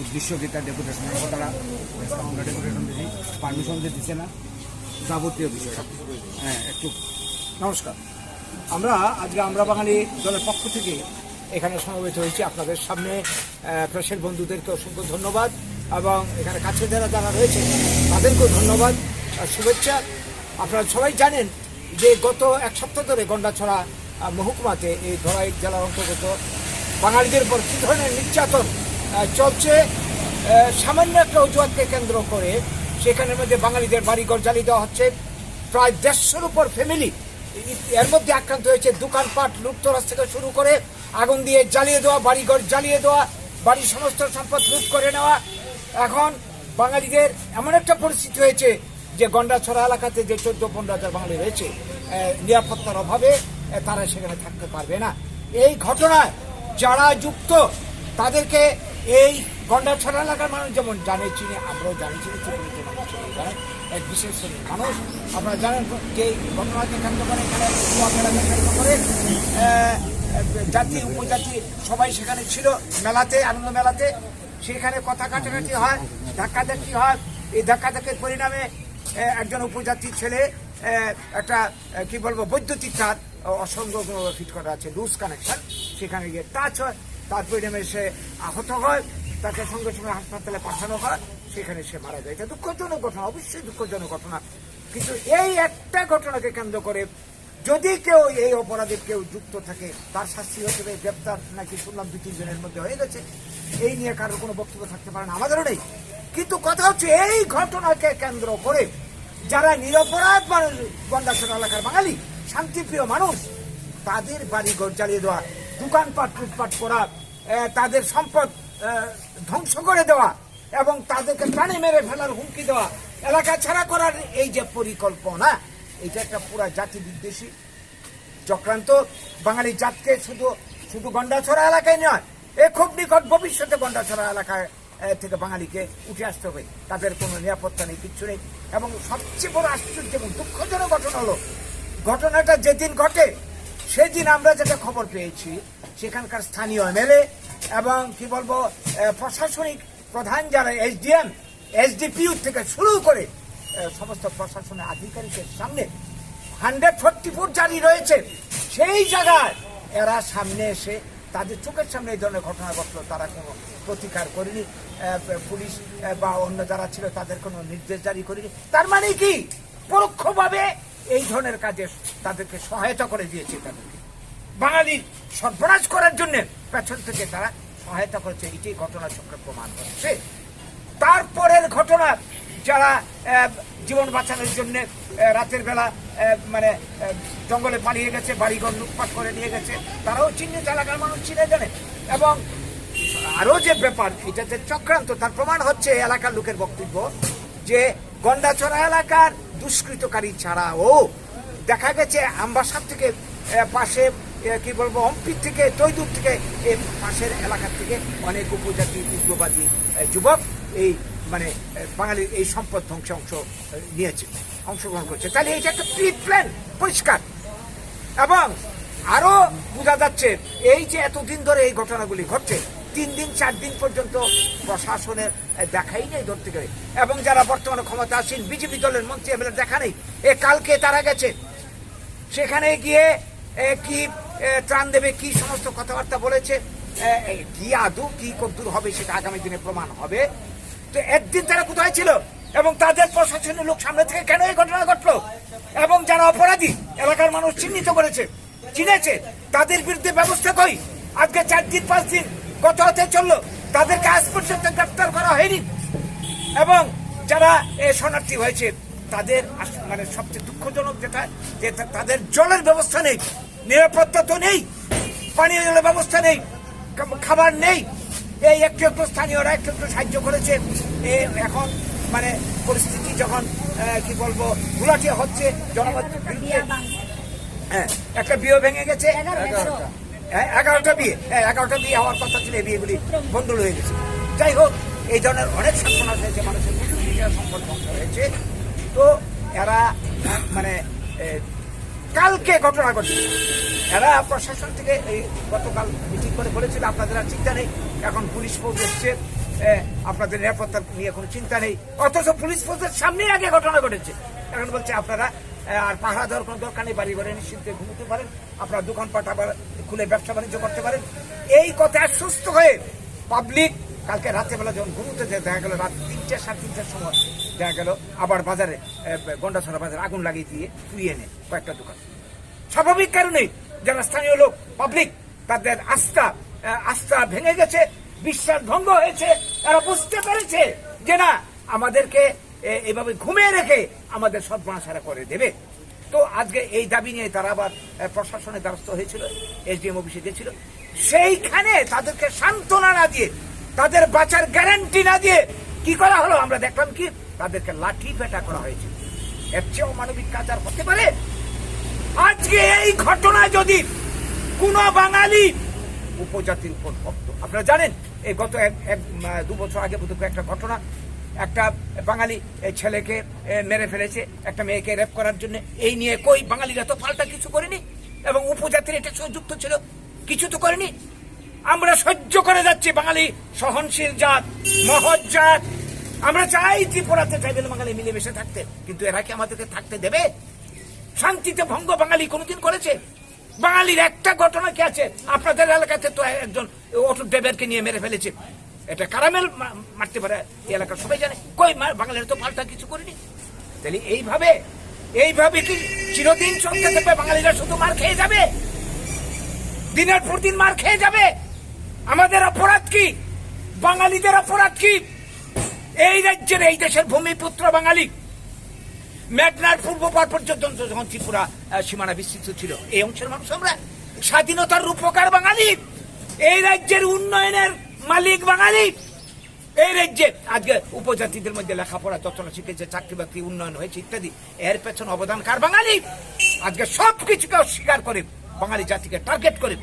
উদ্দেশ্য যেটা ডেপুটেশনের কথা তারা আমরা ডেপুটেশন দিচ্ছি, পারমিশন দিচ্ছে না, যাবতীয় বিষয়টা। হ্যাঁ, একটু নমস্কার। আমরা আজকে আমরা বাঙালি দলের পক্ষ থেকে এখানে সমবেত হয়েছি আপনাদের সামনে। প্রেসের বন্ধুদেরকে অসংখ্য ধন্যবাদ এবং এখানে কাছে যারা যারা রয়েছে তাদেরকেও ধন্যবাদ আর শুভেচ্ছা। আপনারা সবাই জানেন যে গত এক সপ্তাহ ধরে গন্ডাছড়া মহকুমাতে এই ধলাই জেলার অন্তর্গত বাঙালিদের উপর কী ধরনের নির্যাতন চলছে। সামান্য একটা অজুহাতকে কেন্দ্র করে সেখানের মধ্যে বাঙালিদের বাড়িঘর জ্বালিয়ে দেওয়া হচ্ছে। প্রায় 150-র উপর ফ্যামিলি এর মধ্যে আক্রান্ত হয়েছে। দোকানপাট লুটতরাজ থেকে শুরু করে আগুন দিয়ে জ্বালিয়ে দেওয়া, বাড়িঘর জ্বালিয়ে দেওয়া, বাড়ির সমস্ত সম্পদ লুট করে নেওয়া। এখন বাঙালিদের এমন একটা পরিস্থিতি হয়েছে যে গন্ডাছড়া এলাকাতে যে 14-15,000 বাঙালি রয়েছে, নিরাপত্তার অভাবে তারা সেখানে থাকতে পারবে না। এই ঘটনায় যারা যুক্ত তাদেরকে এই গন্ডাছড়া এলাকার মানুষ যেমন জানে, চিনে, আমরাও জানি, চিনি, এক বিশেষ শ্রেণীর মানুষ। আপনারা জানেন যে ঘটনাকে কেন্দ্র করে এখানে কেন্দ্র করে জাতি উপজাতি সবাই সেখানে ছিল মেলাতে, আনন্দ মেলাতে। সেখানে কথা কাটাকাটি হয়, ধাক্কাধাক্কি হয়। এই ধাক্কাধাক্কির পরিণামে একজন উপজাতির ছেলে একটা কি বলবো বৈদ্যুতিক তার অসংখ্য ফিট করা আছে, লুজ কানেকশন, সেখানে গিয়ে টাচ হয়। তার পরিণামে সে আহত হয়, তাকে সঙ্গে সঙ্গে হাসপাতালে পাঠানো হয়, সেখানে সে মারা যায়। এটা দুঃখজনক ঘটনা, অবশ্যই দুঃখজনক ঘটনা। কিন্তু এই একটা ঘটনাকে কেন্দ্র করে যদি কেউ এই অপরাধে কেউ যুক্ত থাকে তার শাস্তি হতে হবে। গ্রেপ্তার নাকি শুনলাম 2-3 জনের মধ্যে হয়ে গেছে। এই নিয়ে কারোর কোনো বক্তব্য থাকতে পারে না, আমাদেরও নেই। কিন্তু কথা হচ্ছে এই ঘটনাকে কেন্দ্র করে যারা নিরপরাধ মানুষ, গন্ডাছড়া এলাকার বাঙালি শান্তিপ্রিয় মানুষ, তাদের বাড়িঘর জ্বালিয়ে দেওয়া, দোকানপাট লুটপাট করা, তাদের সম্পদ ধ্বংস করে দেওয়া এবং তাদেরকে প্রাণে মেরে ফেলার হুমকি দেওয়া, এলাকা ছাড়া করার এই যে পরিকল্পনা, এটা একটা পুরা জাতি বিদ্বেষী চক্রান্ত। বাঙালি জাতকে শুধু গন্ডাছড়া এলাকায় নয়, খুব নিকট ভবিষ্যতে গন্ডাছড়া এলাকায় থেকে বাঙালিকে উঠে আসতে হবে। তাদের কোনো নিরাপত্তা নেই, কিচ্ছু নেই। এবং সবচেয়ে বড় আশ্চর্য এবং দুঃখজনক ঘটনা হলো, ঘটনাটা যেদিন ঘটে সেদিন আমরা যেটা খবর পেয়েছি সেখানকার স্থানীয় এমএলএ এবং কি বলবো প্রশাসনিক প্রধান যারা এসডিএম, এসডিপিইউ থেকে শুরু করে সমস্ত প্রশাসনের আধিকারিকের সামনে 144 জারি রয়েছে। সেই জায়গায় এরা সামনে এসে তাদের চোখের সামনে এই ধরনের ঘটনা ঘটলো, তারা কোনো প্রতিকার করেনি। পুলিশ বা অন্য যারা ছিল তাদের কোনো নির্দেশ জারি করেনি। তার মানে কি পরোক্ষভাবে এই ধরনের কাজে তাদেরকে সহায়তা করে দিয়েছে। তাদেরকে বাঙালির সর্বনাশ করার জন্য পেছন থেকে তারা সহায়তা করেছে, এটাই ঘটনা চক্রে প্রমাণ করছে। তারপরের ঘটনা যারা জীবন বাঁচানোর জন্য রাতের বেলা মানে জঙ্গলে পালিয়ে গেছে, বাড়িঘর লুটপাট করে নিয়ে গেছে, তারাও চিহ্নিত এলাকার মানুষ চিনে জানে। এবং আরও যে ব্যাপার, এটা যে চক্রান্ত, তার প্রমাণ হচ্ছে এলাকার লোকের বক্তব্য যে গন্ডাছড়া এলাকার দুষ্কৃতকারী ছাড়াও দেখা গেছে আমবাসার থেকে পাশে কি বলবো অম্পির থেকে তৈদুর থেকে এই পাশের এলাকার থেকে অনেক উপজাতি উগ্রবাদী যুবক এই মানে বাঙালির এই সম্পদ ধ্বংসে অংশগ্রহণ করছে। তাহলে এটা একটা প্রি প্ল্যান পরিষ্কার। এবং আরো বোঝা যাচ্ছে এই যে এতদিন ধরে এই ঘটনাগুলি ঘটছে, 3 দিন 4 দিন পর্যন্ত প্রশাসনের দেখাই নেই ধরতে গেলে। এবং যারা বর্তমানে ক্ষমতা আসীন বিজেপি দলের মন্ত্রী এমএলএ দেখা নেই। কালকে তারা গেছে সেখানে গিয়ে কি ত্রাণ দেবে, কি সমস্ত কথাবার্তা বলেছে, কি আদৌ কি কদ্দূর হবে সেটা আগামী দিনে প্রমাণ হবে। তো একদিন তারা কোথায় ছিল এবং তাদের প্রশাসনের লোক সামনে থেকে কেন এই ঘটনা ঘটলো? এবং যারা অপরাধী এলাকার মানুষ চিহ্নিত করেছে, চিনেছে, তাদের বিরুদ্ধে ব্যবস্থা কই? আজকে 4 দিন 5 দিন গত হতে চললো, তাদেরকে আজ পর্যন্ত গ্রেপ্তার করা হয়নি। এবং যারা শরণার্থী হয়েছে তাদের মানে সবচেয়ে দুঃখজনক যেটা যে তাদের জলের ব্যবস্থা নেই, নিরাপত্তা তো নেই, পানীয় জলের ব্যবস্থা নেই, খাবার নেই। এই একটু একটু স্থানীয়রা একটু একটু সাহায্য করেছে। এখন মানে পরিস্থিতি যখন কি বলবো ঘোলাটে হচ্ছে, একটা বিয়ে ভেঙে গেছে, 11টা বিয়ে হওয়ার কথা ছিল, এই বিয়েগুলি বন্ধ হয়ে গেছে। যাই হোক, এই ধরনের অনেক সর্বনাশ হয়েছে, মানুষের সম্পদ ধ্বংস হয়েছে। তো এরা মানে কালকে ঘটনা ঘটছে, এরা প্রশাসন থেকে এই গতকাল মিটিং করে বলেছিল আপনাদের আর চিন্তা নেই, এখন পুলিশ ফোর্স এসছে, আপনাদের নিরাপত্তা নিয়ে কোনো চিন্তা নেই, অথচ পুলিশ ফোর্সের সামনেই আগে ঘটনা ঘটেছে। এখন বলছে আপনারা আর পাহারা দেওয়ার কোনো দরকার নেই, বাড়ি ঘরে নিশ্চিন্তে ঘুমোতে পারেন, আপনারা দোকানপাট আবার খুলে ব্যবসা বাণিজ্য করতে পারেন। এই কথায় সুস্থ হয়ে পাবলিক কালকে রাত্রেবেলা যখন ঘুমোতে দেখা গেল রাত 3টে 3:30টার সময় দেখা গেল আবার বাজারে গন্ডাছড়া বাজারে আগুন লাগিয়ে দিয়ে পুড়িয়ে এনে কয়েকটা দোকান। স্বাভাবিক কারণে যারা স্থানীয় লোক পাবলিক তাদের আস্থা ভেঙে গেছে, বিশ্বাস ভঙ্গ হয়েছে। তারা বুঝতে পেরেছে যে না, আমাদেরকে এভাবে ঘুমিয়ে রেখে আমাদের সর্বনাশারা করে দেবে। তো আজকে এই দাবি নিয়ে তারা আবার প্রশাসনের দ্বারস্থ হয়েছিল, এসডিএম অফিসে গেছিল। সেইখানে তাদেরকে সান্ত্বনা না দিয়ে, তাদের বাঁচার গ্যারান্টি না দিয়ে কি করা হলো আমরা দেখলাম, কি তাদেরকে লাঠি পেটা করা হয়েছে। এর চেয়ে অমানবিক কাজ আর হতে পারে? আজকে এই ঘটনা যদি কোন বাঙালি উপজাতির উপর হতো, আপনারা জানেন এই গত 1-2 বছর আগে বোধহয় একটা ঘটনা, একটা বাঙালি ছেলেকে মেরে ফেলেছে একটা মেয়েকে রেপ করার জন্য। এই নিয়ে কই বাঙালিরা তো পাল্টা কিছু করেনি, এবং উপজাতির এটা যুক্ত ছিল, কিছু তো করেনি। আমরা সহ্য করে যাচ্ছি, বাঙালি সহনশীল জাত, মহৎ জাত। আমরা চাই ত্রিপুরাতে ট্রাইবেল বাঙালি মিলেমিশে থাকতে, কিন্তু এরা কি আমাদেরকে থাকতে দেবে? শান্তিতে ভঙ্গ বাঙালি কোনদিন করেছে? বাঙালির একটা ঘটনা কি আছে? আপনাদের এলাকাতে তো একজন অটো ড্রাইভারকে নিয়ে মেরে ফেলেছে, এটা কারামেল মারতে পারে, এই এলাকার সবাই জানে। কই বাঙালিরা তো পাল্টা কিছু করেনি। তাহলে এইভাবে কি চিরদিন চলতে থাকবে? বাঙালিরা শুধু মার খেয়ে যাবে, দিনের পর দিন মার খেয়ে যাবে। আমাদের অপরাধ কি? বাঙালিদের অপরাধ কি? এই রাজ্যের, এই দেশের ভূমিপুত্র বাঙালি, মেঘনার পূর্ব পার পর্যন্ত যখন ত্রিপুরা সীমানা বিস্তৃত ছিল, এই অংশের মানুষ আমরা, স্বাধীনতার রূপকার বাঙালি, এই রাজ্যের উন্নয়নের মালিক বাঙালি। এই রাজ্যে আজকে উপজাতিদের মধ্যে লেখাপড়া যতটা শিখেছে, চাকরি বাকরি উন্নয়ন হয়েছে ইত্যাদি, এর পেছনে অবদান কার? বাঙালি। আজকে সবকিছুকে অস্বীকার করে বাঙালি জাতিকে টার্গেট করে